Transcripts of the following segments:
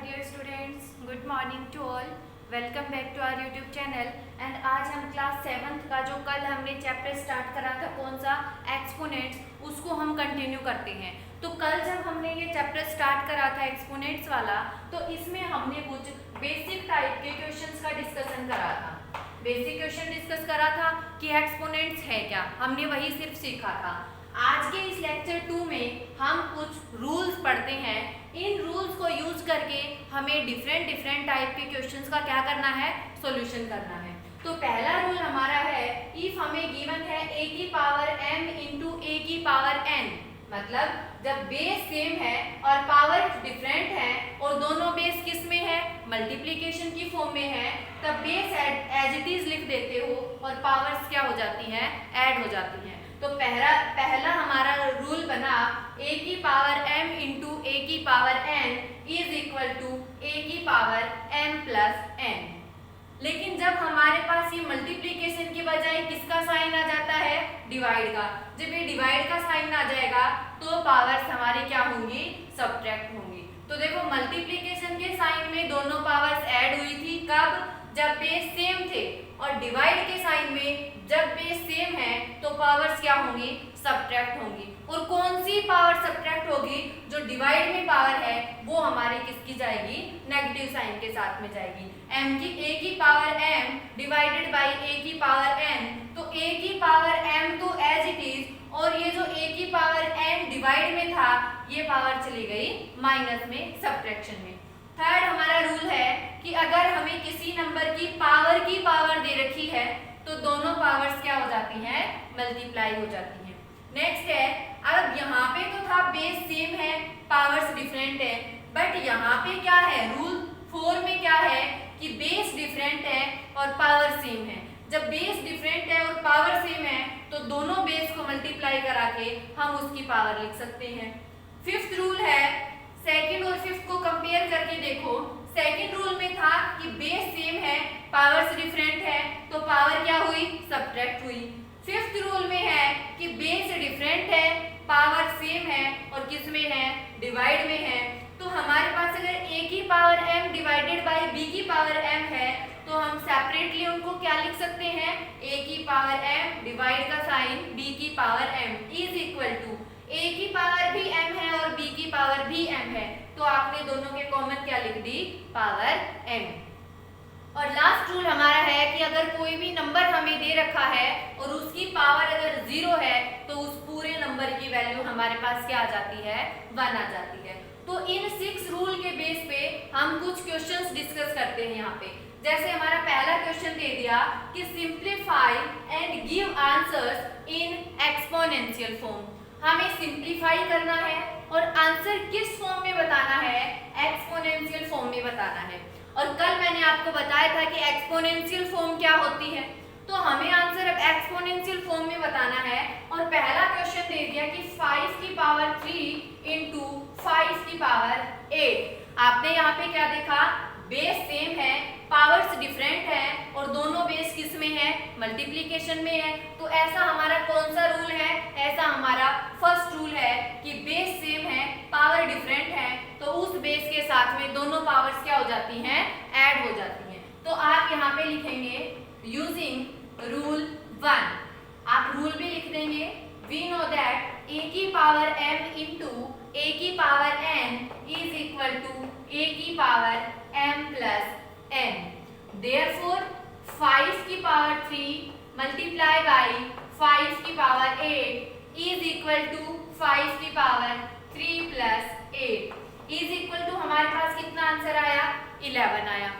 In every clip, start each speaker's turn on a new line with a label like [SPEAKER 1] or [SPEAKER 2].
[SPEAKER 1] dear students, good morning to all. Welcome back to our YouTube channel. And आज हम class 7th का जो कल हमने चैप्टर स्टार्ट करा था कौन सा एक्सपोनेंट्स, उसको हम कंटिन्यू करते हैं। तो कल जब हमने ये चैप्टर स्टार्ट करा था एक्सपोनेंट्स वाला, तो इसमें हमने कुछ बेसिक टाइप के क्वेश्चंस का डिस्कशन करा था। बेसिक क्वेश्चन डिस्कस करा था कि एक्सपोनेंट्स है क्या, हमने वही सिर्फ सीखा था। आज के इस लेक्चर 2 में हम कुछ रूल्स पढ़ते हैं। इन रूल्स को यूज करके हमें डिफरेंट टाइप के क्वेश्चंस का क्या करना है, सॉल्यूशन करना है। तो पहला रूल हमारा है, इफ हमें गिवन है a की पावर m इंटू a की पावर n, मतलब जब बेस सेम है और पावर डिफरेंट है और दोनों बेस किस में है, मल्टीप्लिकेशन की फॉर्म में है, तब बेस एज इट इज लिख देते हो और पावर्स क्या हो जाती हैं, ऐड हो जाती हैं। तो पहला हमारा रूल बना a की पावर m इंटू a की power n is equal to a की पावर m प्लस n। लेकिन जब हमारे पास ये मल्टीप्लिकेशन के बजाय किसका साइन आ जाता है, डिवाइड का, जब ये डिवाइड का साइन आ जाएगा तो पावर्स हमारी क्या होंगी, सब्ट्रैक्ट होंगी। तो देखो मल्टीप्लिकेशन के साइन में दोनों पावर्स ऐड हुई थी, कब, जब बेस सेम थे, और डिवाइड के साइन में जब बेस सेम है तो पावर्स क्या होंगी, सब्ट्रैक्ट होंगी। और कौन सी पावर सब्ट्रैक्ट होगी, जो डिवाइड में पावर है वो हमारे किसकी जाएगी, नेगेटिव साइन के साथ में जाएगी। m की a की power m divided by a की पावर n, तो a की पावर m तो एज इट इज, और ये जो a की पावर n डिवाइड में था ये पावर चली गई माइनस में, सब्ट्रैक्शन में। थर्ड हमारा रूल है कि अगर हमें किसी नंबर की पावर दे रखी है तो दोनों पावर्स क्या हो जाती हैं, मल्टीप्लाई हो जाती हैं। नेक्स्ट है, अब यहाँ पे तो था बेस सेम है, पावर्स डिफरेंट है, बट यहाँ पे क्या है, रूल 4 में क्या है कि बेस डिफरेंट है और पावर सेम है। जब बेस डिफरेंट है और पावर सेम है तो दोनों बेस को मल्टीप्लाई करा के हम उसकी पावर लिख सकते हैं। फिफ्थ रूल है, सेकंड और फिफ्थ को कंपेयर करके देखो। सेकंड रूल में था कि बेस सेम है, पावर्स डिफरेंट है, तो पावर क्या हुई, सब्ट्रैक्ट हुई। फिफ्थ रूल में है कि बेस डिफरेंट है, पावर सेम है, और किस में है, डिवाइड में है। तो हमारे पास अगर a की power m divided by b की पावर m है तो हम सेपरेटली उनको क्या लिख सकते हैं, a की पावर m डिवाइड का साइन b की power m is equal to a की पावर भी m है और b की पावर भी m है, तो आपने दोनों के कॉमन क्या लिख दी, पावर m। और लास्ट रूल हमारा है कि अगर कोई भी नंबर हमें दे रखा है और उसकी पावर अगर 0 है तो उस पूरे नंबर की वैल्यू हमारे पास क्या आ जाती है, 1 आ जाती है। तो इन 6 रूल के बेस पे हम कुछ क्वेश्चंस डिस्कस करते हैं यहाँ पे। जैसे हमारा पहला क्वेश्चन दे दिया कि simplify and give answers in exponential form. हमें सिंप्लीफाई करना है और आंसर किस फॉर्म में बताना है, एक्सपोनेंशियल फॉर्म में बताना है। और कल मैंने आपको बताया था कि एक्सपोनेंशियल फॉर्म क्या होती है, तो हमें आंसर अब एक्सपोनेंशियल फॉर्म में बताना है। और पहला क्वेश्चन दे दिया कि 5 की पावर 3 इंटू 5 की पावर 8। आपने यहाँ पे क्या देखा, बेस सेम है, पावर्स डिफरेंट है, और दोनों बेस किस में है, मल्टीप्लिकेशन में है। तो ऐसा हमारा कौन सा रूल है, ऐसा हमारा फर्स्ट रूल है कि बेस सेम है, पावर डिफरेंट है, तो उस बेस के साथ में दोनों पावर्स क्या हो जाती हैं, ऐड हो जाती हैं। तो आप यहाँ पे लिखेंगे यूजिंग रूल 1, आप रूल भी लिख देंगे। वी नो दैट a की पावर m इंटू a की power n is equal to a की power m plus n। Therefore 5 की पावर 3 मल्टीप्लाई बाई 5 की पावर 8 इज इक्वल टू 5 की power 3 plus 8 is equal to हमारे पास कितना answer आया, 11 आया।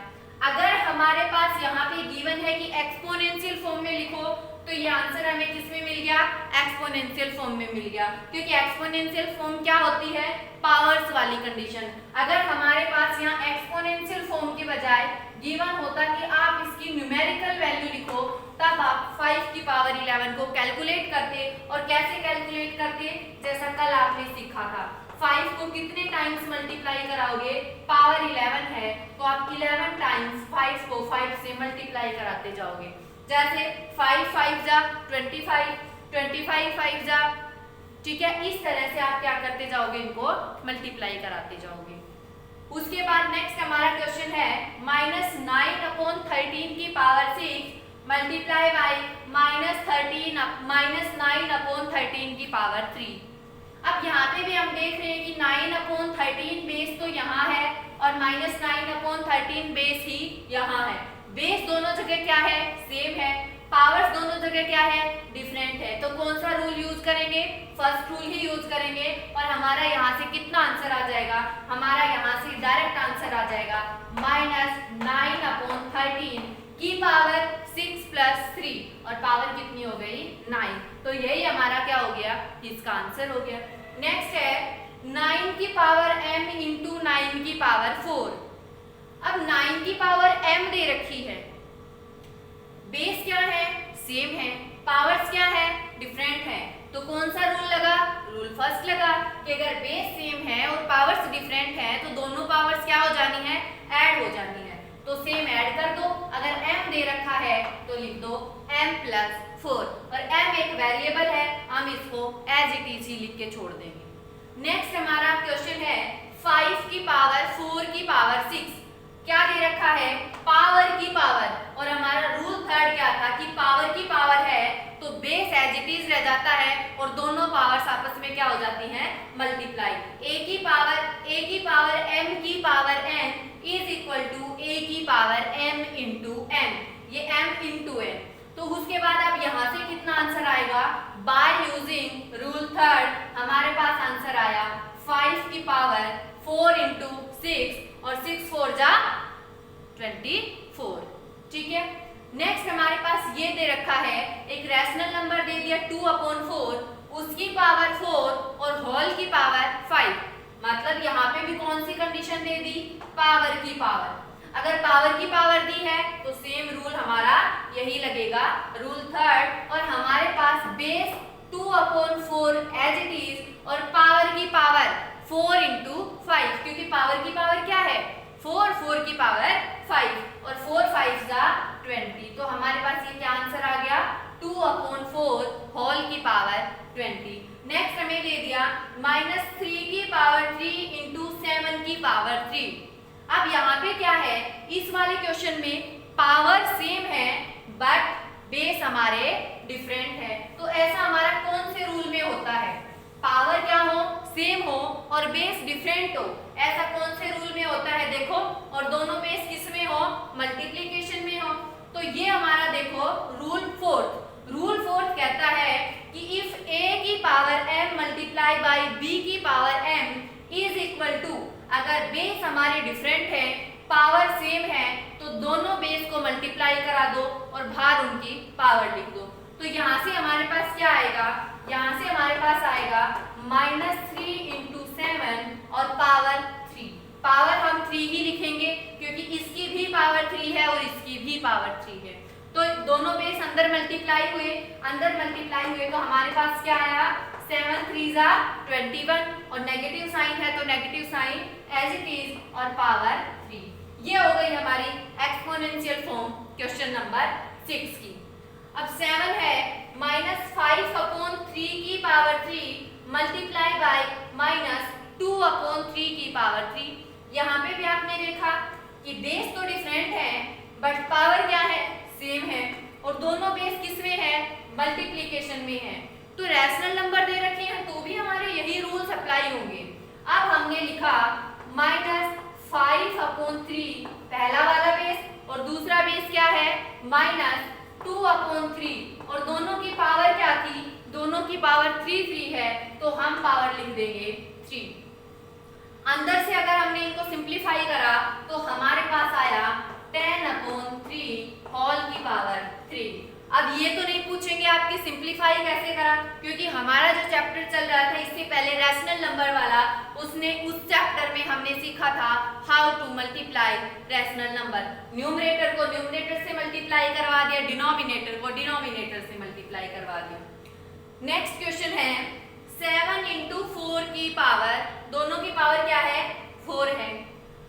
[SPEAKER 1] अगर हमारे पास यहाँ पे गिवन है कि एक्सपोनेंशियल फॉर्म में लिखो, तो ये आंसर हमें किस में मिल गया, एक्सपोनेंशियल फॉर्म में मिल गया, क्योंकि एक्सपोनेंशियल फॉर्म क्या होती है, पावर्स वाली कंडीशन। अगर हमारे पास यहाँ एक्सपोनेंशियल फॉर्म के बजाय गिवन होता कि आप इसकी न्यूमेरिकल वैल्यू लिखो, तब आप 5 की पावर 11 को कैलकुलेट करते। और कैसे कैलकुलेट करते, जैसा कल आपने सीखा था, 5 को कितने टाइम्स मल्टीप्लाई कराओगे, पावर 11 है तो आप 11 टाइम्स 5 को 5 से मल्टीप्लाई कराते जाओगे। जैसे 5 5 जा 25, 25 5 जा, ठीक है, इस तरह से आप क्या करते जाओगे, इनको मल्टीप्लाई कराते जाओगे। उसके बाद नेक्स्ट हमारा क्वेश्चन है -9/13 की पावर 6 मल्टीप्लाई बाई -9/13 की पावर 3। अब यहाँ पे भी हम देख रहे हैं कि 9/13 बेस तो यहाँ है और -9/13 बेस ही यहाँ है। बेस दोनों जगह क्या है, सेम है। पावर्स दोनों जगह क्या है, डिफरेंट है। तो कौन सा रूल यूज करेंगे, फर्स्ट रूल ही यूज करेंगे और हमारा यहाँ से कितना आंसर आ जाएगा, हमारा यहाँ से डायरेक्ट आंसर आ जाएगा -9/13 की पावर 6 + 3 और पावर कितनी हो गई, 9। तो यही हमारा क्या हो गया, इसका आंसर हो गया। नेक्स्ट है 9 की पावर m इंटू 9 की पावर 4। अब 9 की पावर m दे रखी है, बेस क्या है, सेम है, पावर्स क्या है, डिफरेंट है। तो कौन सा रूल लगा, रूल फर्स्ट लगा कि अगर बेस सेम है और पावर्स डिफरेंट है तो दोनों पावर्स क्या हो जानी है, ऐड हो जानी है। तो सेम ऐड कर दो। अगर m दे रखा है तो लिख दो m + 4 और m एक वेरिएबल है, हम इसको एज इट इज ही लिख के छोड़ देंगे। नेक्स्ट हमारा क्वेश्चन है 5 की पावर 4 की पावर 6। क्या दे रखा है, पावर की पावर, और हमारा रूल थर्ड क्या था कि पावर की पावर है तो बेस एज इट इज रह जाता है और दोनों पावर्स आपस में क्या हो जाती हैं, मल्टीप्लाई। a की पावर m की power n is equal to a की पावर m इंटू n, ये m इंटू n। तो उसके बाद अब यहाँ से कितना आंसर आएगा, बाय यूजिंग रूल थर्ड हमारे पास आंसर आया 5 की पावर 4 इंटू 6 और 6 4 जा 24। ठीक है। नेक्स्ट हमारे पास ये दे रखा है, एक रैशनल नंबर दे दिया 2/4, उसकी पावर 4 और होल की पावर 5। मतलब यहाँ पे भी कौन सी कंडीशन दे दी, पावर की पावर। अगर पावर की पावर दी है तो सेम रूल हमारा यही लगेगा, रूल थर्ड। और हमारे पास बेस 2/4 एज इट इज और पावर की पावर 4 इंटू 5, क्योंकि पावर की पावर क्या है, 4, 4 की पावर 5 और 4 5 जा 20। तो हमारे पास ये क्या आंसर आ गया, 2/4 होल की पावर 20। नेक्स्ट हमें दे दिया -3 की पावर 3 इंटू 7 की पावर 3। अब यहाँ पे क्या है, इस वाले क्वेश्चन में पावर सेम है बट बेस हमारे डिफरेंट है। तो ऐसा हमारा कौन से रूल में होता है, पावर क्या हो, सेम हो और बेस डिफरेंट हो, ऐसा कौन से रूल में होता है, देखो। और दोनों बेस किस में हो, मल्टीप्लिकेशन में हो। तो ये हमारा देखो रूल फोर्थ कहता है कि इफ a की power m multiply by b की power m is equal to, अगर बेस हमारे डिफरेंट है, पावर सेम है, तो दोनों बेस को मल्टीप्लाई करा दो और बाहर उनकी पावर लिख दो। तो यहाँ से हमारे पास क्या आएगा, यहाँ से हमारे पास आएगा -3 इंटू 7 और पावर 3। पावर हम 3 ही लिखेंगे क्योंकि इसकी भी पावर 3 है और इसकी भी पावर 3 है। तो दोनों बेस अंदर मल्टीप्लाई हुए तो हमारे पास क्या आया, 7 3 जा 21 और नेगेटिव साइन है तो negative sign as it is और पावर 3। ये हो गई हमारी एक्सपोनेंशियल फॉर्म क्वेश्चन नंबर 6 की। अब 7 है -5/3 की पावर 3 मल्टीप्लाई बाय -2/3 की पावर 3। यहाँ पे भी आपने देखा कि बेस तो डिफरेंट है बट पावर क्या है, सेम है और दोनों बेस किस में है, मल्टीप्लिकेशन में है। तो रैशनल नंबर दे रखे हैं तो भी हमारे यही रूल्स अप्लाई होंगे। अब हमने लिखा -5/3 पहला वाला बेस और दूसरा बेस क्या है, -2/3 और दोनों की पावर क्या थी, दोनों की पावर 3 है तो हम पावर लिख देंगे 3। अंदर से अगर हमने इनको सिंप्लीफाई करा तो हमारे पास आया 10/3 होल की पावर 3। अब ये तो नहीं पूछेंगे आपकी सिंप्लीफाई कैसे करा, क्योंकि हमारा जो चैप्टर चल रहा था इससे पहले रैशनल नंबर वाला, उसने उस चैप्टर में हमने सीखा था how to multiply rational number. Numerator को न्यूमरेटर से मल्टीप्लाई करवा दिया, डिनोमिनेटर को डिनोमिनेटर से मल्टीप्लाई करवा दिया। नेक्स्ट क्वेश्चन है 7 इंटू 4 की पावर, दोनों की पावर क्या है, 4 है।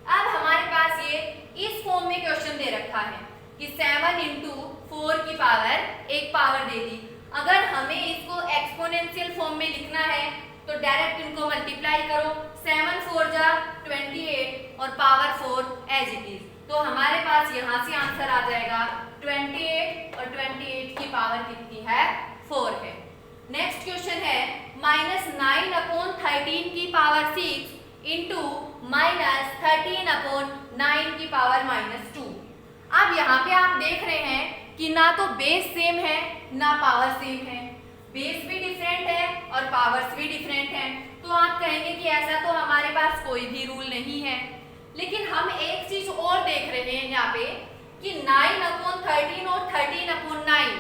[SPEAKER 1] अब हमारे पास ये इस फॉर्म में क्वेश्चन दे रखा है कि 7 इंटू 4 की पावर एक पावर दे दी। अगर हमें इसको एक्सपोनेंशियल फॉर्म में लिखना है तो डायरेक्ट इनको मल्टीप्लाई करो, 7 4 जा 28 और पावर 4 एज इट इज। तो हमारे पास यहाँ से आंसर आ जाएगा 28 और 28 की पावर कितनी है 4 है। नेक्स्ट क्वेश्चन है -9/13 की पावर 6 इंटू -13/9 की पावर -2। अब यहाँ पे आप देख रहे हैं कि ना तो बेस सेम है ना पावर सेम है, बेस भी डिफरेंट है और पावर्स भी डिफरेंट हैं। तो आप कहेंगे कि ऐसा तो हमारे पास कोई भी रूल नहीं है, लेकिन हम एक चीज और देख रहे हैं यहाँ पे कि 9/13 और 13/9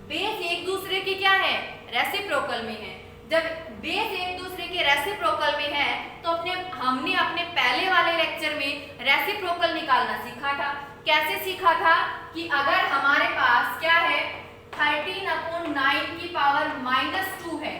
[SPEAKER 1] बेस एक दूसरे के क्या है रेसिप्रोकल में है। जब बेस एक दूसरे के रेसिप्रोकल में है तो हमने अपने पहले वाले लेक्चर में रेसिप्रोकल निकालना सीखा था। कैसे सीखा था कि अगर हमारे पास क्या है 13/9 की पावर -2 है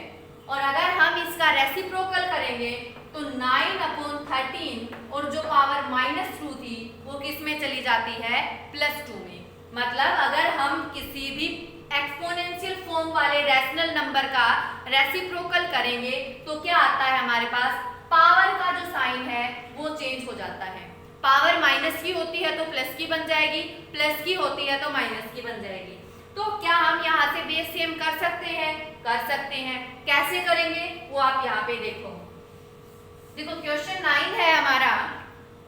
[SPEAKER 1] और अगर हम इसका रेसिप्रोकल करेंगे तो 9/13 और जो पावर -2 थी वो किस में चली जाती है +2 में। मतलब अगर हम किसी भी एक्सपोनेंशियल फॉर्म वाले रैशनल नंबर का रेसिप्रोकल करेंगे तो क्या आता है हमारे पास, पावर का जो साइन है वो चेंज हो जाता है। पावर माइनस की होती है तो प्लस की बन जाएगी, प्लस की होती है तो माइनस की बन जाएगी। तो क्या हम यहाँ से बेस सेम कर सकते हैं? कर सकते हैं। कैसे करेंगे वो आप यहाँ पे देखो क्वेश्चन 9 है हमारा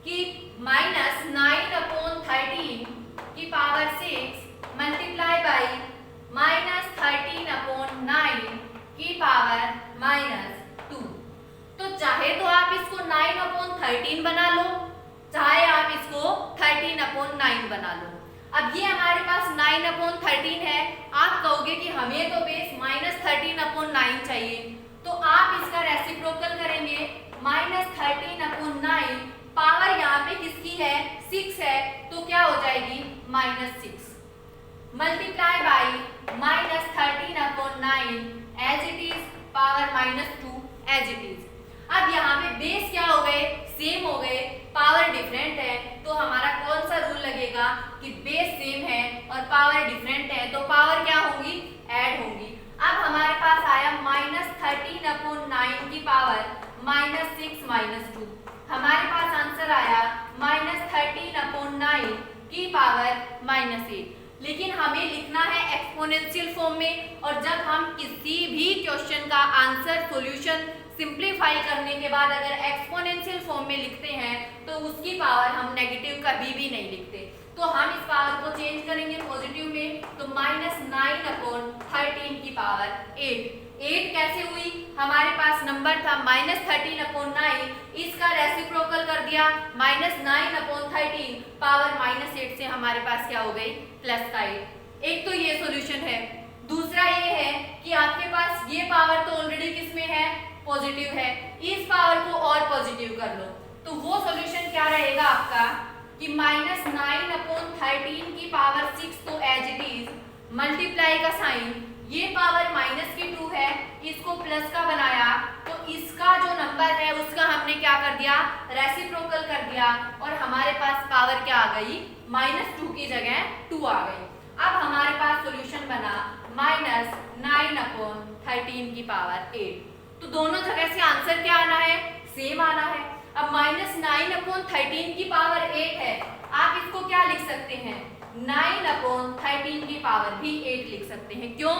[SPEAKER 1] कि -9/13 की पावर 6 मल्टीप्लाई बाई -13/9 की पावर -2। तो चाहे तो आप इसको 9/13 बना लो, चाहे आप इसको 13/9 बना लो। अब ये हमारे पास 9/13 है, आप कहोगे कि हमें तो बेस -13/9 चाहिए, तो आप इसका रेसिप्रोकल करेंगे -13/9 पावर यहाँ पे किसकी है 6 है तो क्या हो जाएगी -6 multiply by -13/9 as it is power -2 as it is. अब यहाँ पे बेस क्या हो गए सेम हो गए, पावर डिफरेंट है, तो हमारा कौन सा रूल लगेगा कि बेस सेम है और पावर डिफरेंट है तो पावर क्या होंगी ऐड होंगी। अब हमारे पास आया -13/9 की पावर -6 -2। हमारे पास आंसर आया -13/9 की पावर -8। लेकिन हमें लिखना है एक्सपोनेंशियल फॉर्म में, और जब हम किसी भी क्वेश्चन का आंसर सॉल्यूशन सिंप्लीफाई करने के बाद अगर एक्सपोनेंशियल फॉर्म में लिखते हैं तो उसकी पावर हम नेगेटिव कभी भी नहीं लिखते। तो हम इस पावर को चेंज करेंगे पॉजिटिव में, तो -9/13 की पावर 8 कैसे हुई, हमारे पास नंबर था -13/9, इसका रेसिप्रोकल कर दिया -9/13 पावर -8 से हमारे पास क्या हो गई +8। एक तो ये सॉल्यूशन है। दूसरा ये है कि आपके पास ये पावर तो ऑलरेडी किस में है पॉजिटिव है, इस पावर को और पॉजिटिव कर लो, तो वो सॉल्यूशन क्या रहेगा आपका कि -9/13 की पावर 6 तो एज इट इज मल्टीप्लाई का साइन, ये पावर -2 है, इसको प्लस का बनाया तो इसका जो नंबर है उसका हमने क्या कर दिया रेसिप्रोकल कर दिया और हमारे पास पावर क्या आ गई -2 की जगह 2 आ गई। अब हमारे पास सॉल्यूशन बना -9/13 की पावर 8। तो दोनों जगह से आंसर क्या आना है सेम आना है। अब -9/13 की पावर 8 है, आप इसको क्या लिख सकते हैं 9/13 की पावर भी 8 लिख सकते हैं। क्यों?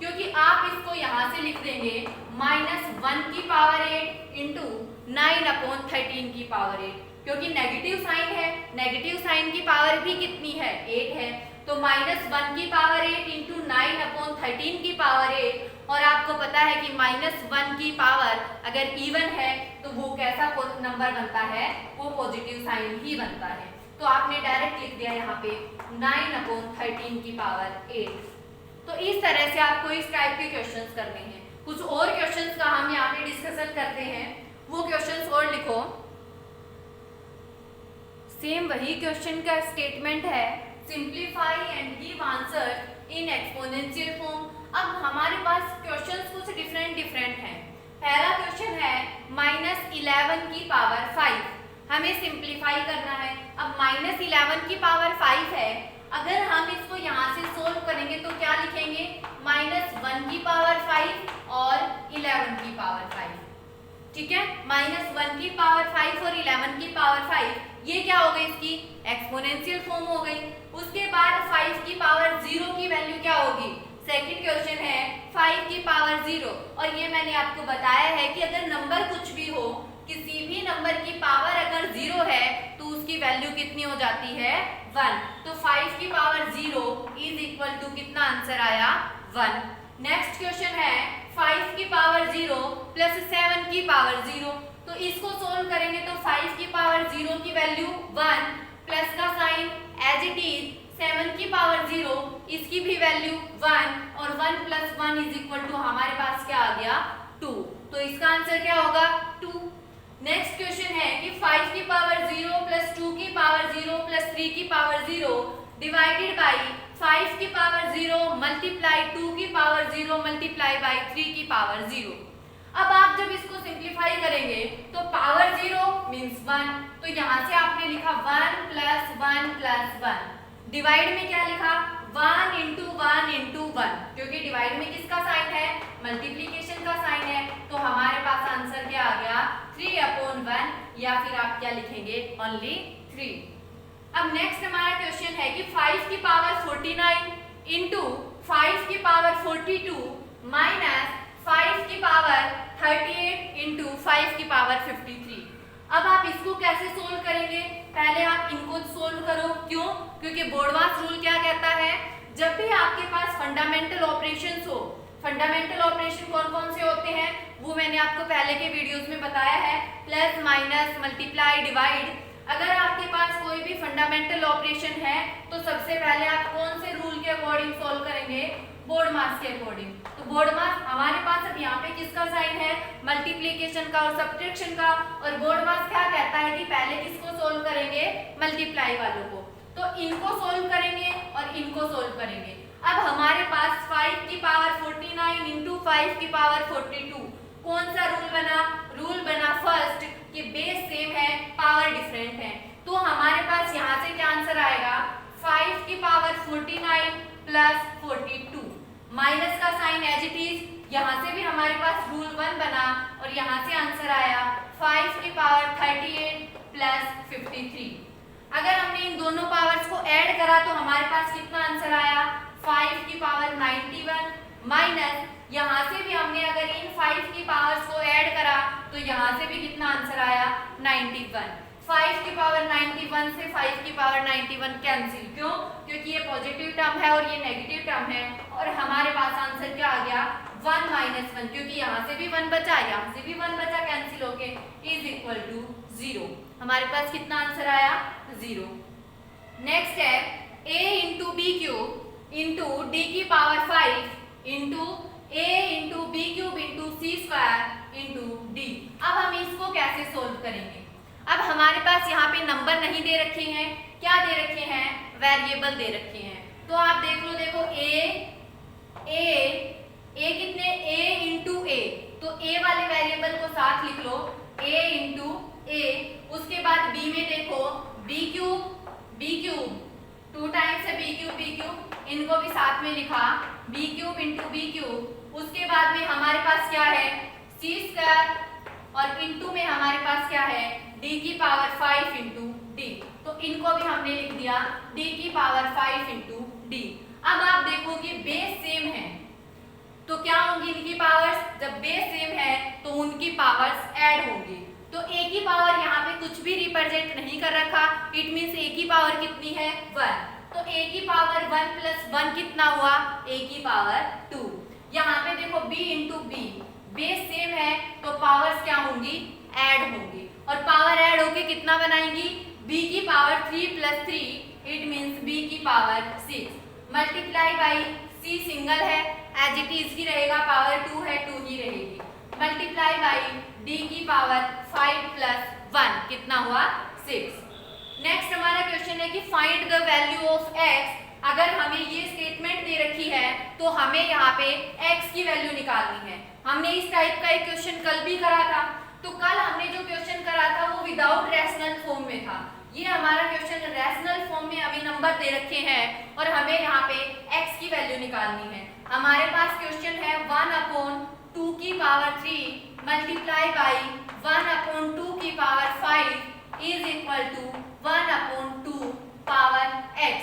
[SPEAKER 1] क्योंकि आप इसको यहाँ से लिख देंगे -1 की पावर 8 इंटू 9/13 की पावर 8, क्योंकि नेगेटिव साइन है, नेगेटिव साइन की पावर भी कितनी है 8 है, तो -1 की पावर 8 इंटू 9/13 की पावर 8। और आपको पता है कि -1 की पावर अगर इवन है तो वो कैसा नंबर बनता है वो पॉजिटिव साइन ही बनता है। तो आपने डायरेक्ट लिख दिया यहाँ पे 9/13 की पावर 8। तो इस तरह से आपको इस टाइप के क्वेश्चंस करने हैं। कुछ और क्वेश्चंस का हम यहाँ पे डिस्कशन करते हैं, वो क्वेश्चंस और लिखो। सेम वही क्वेश्चन का स्टेटमेंट है, simplify and give answer in exponential form. अब हमारे पास क्वेश्चंस कुछ डिफरेंट हैं। पहला क्वेश्चन है -11 की पावर 5, हमें सिंप्लीफाई करना है। अब -11 की पावर 5 है, अगर हम इसको यहाँ से सोल्व करेंगे तो क्या लिखेंगे -1 की पावर 5 और 11 की पावर 5। ठीक है, -1 की पावर 5 और 11 की पावर 5 ये क्या हो गई, इसकी एक्सपोनेंशियल फॉर्म हो गई। उसके बाद 5 की पावर 0 की वैल्यू क्या होगी, सेकंड क्वेश्चन है 5 की पावर 0। और ये मैंने आपको बताया है कि अगर नंबर कुछ भी हो, किसी भी नंबर की पावर अगर 0 है तो उसकी वैल्यू कितनी हो जाती है, 1। तो 5 की पावर 0 इज इक्वल टू कितना आंसर आया, 1। नेक्स्ट क्वेश्चन है 5 की पावर 0 प्लस 7 की पावर 0। तो इसको सोल्व करेंगे तो 5 की पावर 0 की वैल्यू 1, प्लस का साइन एज इट इज, 7 की पावर 0 इसकी भी वैल्यू 1, और 1 प्लस 1 इज इक्वल टू हमारे पास क्या आ गया, 2। तो इसका आंसर क्या होगा, 2। नेक्स्ट क्वेश्चन है कि 5 की पावर 0 प्लस 2 की पावर 0 प्लस 3 की पावर 0 डिवाइडेड बाई 5 की पावर 0 मल्टीप्लाई 2 की पावर 0 मल्टीप्लाई बाई 3 की पावर 0। अब आप जब इसको सिंप्लीफाई करेंगे तो पावर 0 मीन्स 1, तो यहाँ से आपने लिखा 1 प्लस 1 प्लस 1, डिवाइड में क्या लिखा, 1 इंटू 1, क्योंकि डिवाइड में किसका साइन है, मल्टीप्लीकेशन का साइन है। तो हमारे पास आंसर क्या आ गया, 3/1, या फिर आप क्या लिखेंगे, ओनली 3। अब नेक्स्ट हमारा क्वेश्चन है कि 5 की पावर 49 इंटू 5 की पावर 42 माइनस 5 की पावर 38 इंटू 5 की पावर 53। अब आप इसको कैसे सोल्व करेंगे, पहले आप इनको सोल्व करो। क्यों, क्योंकि बोर्डवास रूल क्या कहता है, जब भी आपके पास फंडामेंटल ऑपरेशंस हो, फंडामेंटल ऑपरेशन कौन कौन से होते हैं वो मैंने आपको पहले के वीडियोस में बताया है, प्लस माइनस मल्टीप्लाई डिवाइड। अगर आपके पास कोई भी फंडामेंटल ऑपरेशन है तो सबसे पहले आप कौन से रूल के अकॉर्डिंग सॉल्व करेंगे, बोर्ड मास के अकॉर्डिंग। तो बोर्ड मास हमारे पास अब यहाँ पे किसका साइन है, मल्टीप्लिकेशन का और सब्ट्रैक्शन का, और बोर्ड मास क्या कहता है कि पहले किसको सोल्व करेंगे, मल्टीप्लाई वालों को। तो इनको सोल्व करेंगे और इनको सोल्व करेंगे। अब हमारे पास 5 की पावर 49 इंटू 5 की पावर 42, कौन सा रूल बना, रूल बना फर्स्ट कि बेस सेम है, पावर डिफरेंट है। तो हमारे पास यहाँ से क्या आंसर आएगा, 5 की पावर 49 प्लस 42, माइनस का साइन एज इट इज, यहाँ से भी हमारे पास रूल 1 बना, और यहाँ से आंसर आया 5 की पावर 38 प्लस 53। अगर हमने इन दोनों पावर्स को ऐड करा तो हमारे पास कितना आंसर आया, 5 की पावर 91 माइनस, यहाँ से भी हमने अगर इन 5 की पावर्स को ऐड करा तो यहाँ से भी कितना आंसर आया, 91। 5 की पावर 91 से 5 की पावर 91 कैंसिल, क्यों, क्योंकि ये पॉजिटिव टर्म है और ये नेगेटिव टर्म है, और हमारे पास आंसर क्या आ गया, 1 माइनस 1, क्योंकि यहाँ से भी 1 बचा, यहाँ से भी 1 बचा, कैंसिल होके इज इक्वल टू 0। हमारे पास कितना आंसर आया, 0। नेक्स्ट है a into b cube into d की power 5 into a into b cube into c square into d. अब हम इसको कैसे सोल्व करेंगे, अब हमारे पास यहाँ पे नंबर नहीं दे रखे हैं, क्या दे रखे हैं, वेरिएबल दे रखे हैं। तो आप देख लो, देखो a कितने, a इंटू a, तो a वाले वेरिएबल को साथ लिख लो, a इंटू a। उसके बाद b में देखो b क्यूब 2 टाइम्स है b क्यूब, इनको भी साथ में लिखा, b cube into b cube. उसके बाद में हमारे पास क्या है, c स्क्वायर, और इंटू में हमारे पास क्या है, d की पावर 5 इंटू d। तो इनको भी हमने लिख दिया d की पावर 5 इंटू d। अब आप देखो कि बेस सेम है तो क्या होंगी इनकी पावर्स, जब बेस सेम है तो उनकी पावर्स ऐड होंगी। तो a की पावर यहाँ पे कुछ भी रिप्रेजेंट नहीं कर रखा, इट मीन्स a की पावर कितनी है, 1। तो a की पावर 1 प्लस 1 कितना हुआ, a की पावर 2। यहाँ पे देखो b into b, base same है तो पावर्स क्या होंगी, ऐड होंगी, और पावर ऐड होके कितना बनाएंगी, b की power 3 plus 3, it means b की power 6, multiply by c single है, एज इट इज ही रहेगा, पावर 2 है 2 ही रहेगी, मल्टीप्लाई बाई d की पावर 5 प्लस 1 कितना हुआ, 6। नेक्स्ट हमारा क्वेश्चन है कि find the value of x। अगर हमें ये स्टेटमेंट दे रखी है तो हमें यहाँ पे x की वैल्यू निकालनी है। हमने इस टाइप का एक क्वेश्चन कल भी करा था, तो कल हमने जो क्वेश्चन करा था वो विदाउट रैशनल फॉर्म में था। ये हमारा क्वेश्चन रैशनल फॉर्म में हमें नंबर दे रखे हैं और हमें यहाँ पे x की वैल्यू निकालनी है। हमारे पास क्वेश्चन है 1/2 की पावर 3 मल्टीप्लाई बाई 1/2 की power 5 is equal to 1/2 power x।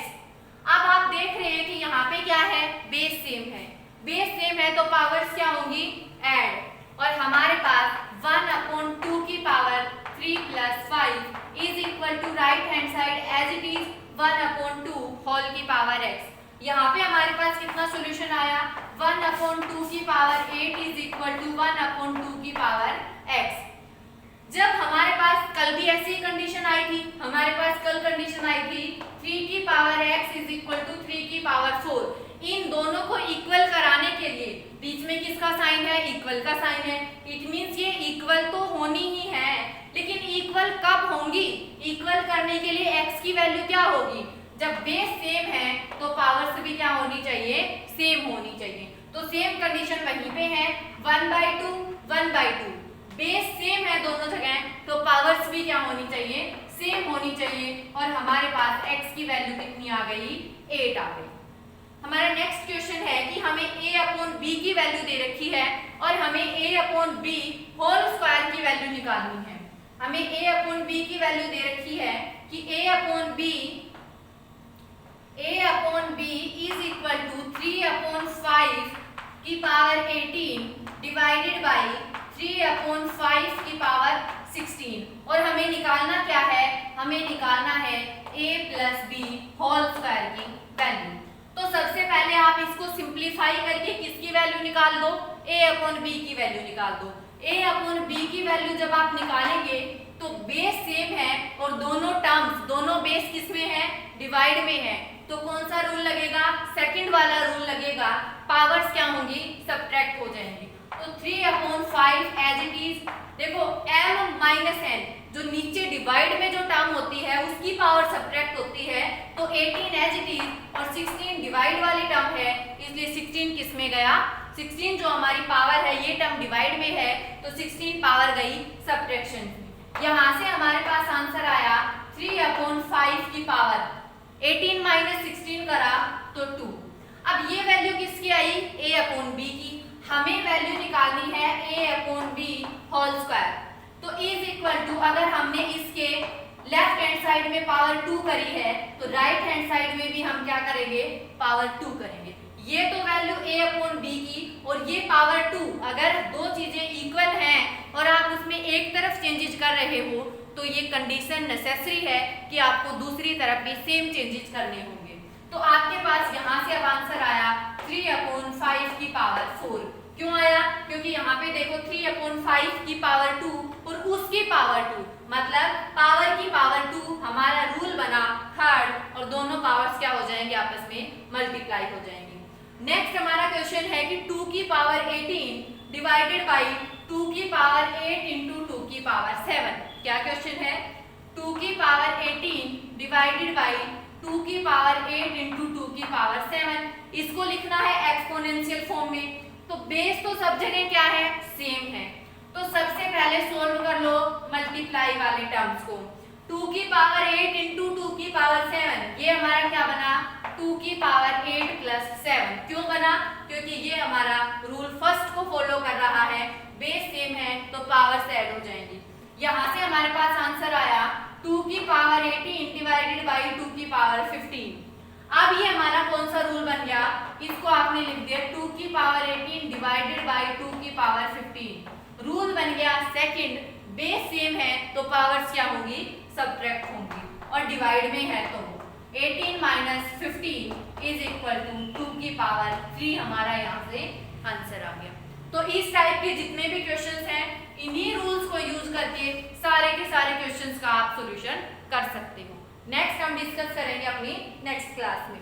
[SPEAKER 1] अब आप देख रहे हैं कि यहाँ पे क्या है, बेस सेम है, बेस सेम है तो पावर्स क्या होंगी, ऐड, और हमारे पास 1/2 की power 3 + 5 is equal to right hand side as it is 1/2 whole की पावर x। यहाँ पे हमारे पास कितना सॉल्यूशन आया, 1/2 की पावर 8 इज इक्वल टू 1/2 की पावर x। जब हमारे पास कल भी ऐसी कंडीशन आई थी, हमारे पास कल कंडीशन आई थी 3 की power x is equal to 3 की पावर 4। इन दोनों को इक्वल कराने के लिए बीच में किसका साइन है, इक्वल का साइन है। इट मींस ये इक्वल तो होनी ही है, लेकिन इक्वल कब होंगी, इक्वल करने के लिए x की वैल्यू क्या होगी, जब बेस सेम है तो पावर्स भी क्या होनी चाहिए, सेम होनी चाहिए। तो सेम कंडीशन वहीं पे है, 1/2 1/2, बेस सेम है दोनों जगह तो पावर्स भी क्या होनी चाहिए, सेम होनी चाहिए। और हमारे पास x की वैल्यू कितनी आ गई, 8 आ गई। हमारा नेक्स्ट क्वेश्चन है कि हमें a/b की वैल्यू दे रखी है और हमें a/b होल स्क्वायर की वैल्यू निकालनी है। हमें a/b की वैल्यू दे रखी है कि a/b इज इक्वल टू 3/5 की पावर 18 डिवाइडेड बाई 3/5 की पावर 16। और हमें निकालना क्या है, हमें निकालना है a + b होल स्क्वायर की वैल्यू। तो सबसे पहले आप इसको सिंप्लीफाई करके किसकी वैल्यू निकाल दो, a/b की वैल्यू निकाल दो। a/b की वैल्यू जब आप निकालेंगे तो बेस सेम है और दोनों टर्म्स, दोनों बेस किसमें है, डिवाइड में है, तो कौन सा रूल लगेगा, सेकंड वाला रूल लगेगा, पावर्स क्या होंगी, सब्ट्रैक्ट हो जाएंगी। तो 3/5 एज इट इज, देखो m - n जो नीचे डिवाइड में जो टर्म होती है उसकी पावर सब्ट्रैक्ट होती है, तो 18 एज इट इज और 16 डिवाइड वाली टर्म है, इसलिए 16 किस में गया, 16 जो हमारी पावर है ये टर्म डिवाइड में है तो 16 पावर गई सब्ट्रैक्शन में। यहाँ से हमारे पास आंसर आया 3/5 की पावर 18 - 16 करा तो 2। अब ये वैल्यू किसकी आई, a/b की। हमें वैल्यू निकालनी है a/b होल स्क्वायर। तो इज इक्वल टू, अगर हमने इसके लेफ्ट हैंड साइड में पावर 2 करी है तो राइट हैंड साइड में भी हम क्या करेंगे, पावर 2 करेंगे। ये तो वैल्यू a/b की और ये पावर 2, अगर दो चीजें इक्वल हैं और आप उसमें एक तरफ चेंजेस कर रहे हो तो ये कंडीशन नेसेसरी है कि आपको दूसरी तरफ भी सेम चेंजेस करने होंगे। तो आपके पास यहाँ से अब आंसर आया 3/5 की पावर 4। क्यों आया, क्योंकि यहाँ पे देखो 3/5 की पावर 2 और उसकी पावर 2, मतलब पावर की पावर 2, हमारा रूल बना थर्ड और दोनों पावर्स क्या हो जाएंगे, आपस में मल्टीप्लाई हो जाएंगे। नेक्स्ट हमारा क्वेश्चन है कि 2 की पावर 18 डिवाइडेड बाई 2 की पावर 8 इंटू 2 की पावर 7। क्या क्वेश्चन है, 2 की पावर 18 डिवाइडेड बाई 2 की पावर 8 इंटू 2 की पावर 7। इसको लिखना है एक्सपोनेंशियल फॉर्म में, तो बेस तो सब जगह क्या है, सेम है। तो सबसे पहले सोल्व कर लो मल्टीप्लाई वाले टर्म्स को। 2 की पावर 8 इंटू 2 की पावर 7, ये हमारा क्या बना, 2 की पावर 8 + 7। क्यों बना, क्योंकि ये हमारा रूल फर्स्ट को फॉलो कर रहा है, बेस सेम है तो पावर्स ऐड हो जाएंगी। यहाँ से हमारे पास आंसर आया 2 की पावर 18 डिवाइडेड बाई 2 की पावर 15। अब ये हमारा कौन सा रूल बन गया, इसको आपने लिख दिया 2 की पावर 18 डिवाइडेड बाई 2 की पावर 15। रूल बन गया सेकंड, बेस सेम है तो पावर्स क्या होंगी, सब्ट्रैक्ट होंगी, और डिवाइड में है तो 18 - 15 इज इक्वल टू 2 की पावर 3 हमारा यहाँ से आंसर आ गया। तो इस टाइप के जितने भी क्वेश्चंस हैं, इन्हीं रूल्स को यूज करके सारे के सारे क्वेश्चंस का आप सॉल्यूशन कर सकते हो। नेक्स्ट हम डिस्कस करेंगे अपनी नेक्स्ट क्लास में।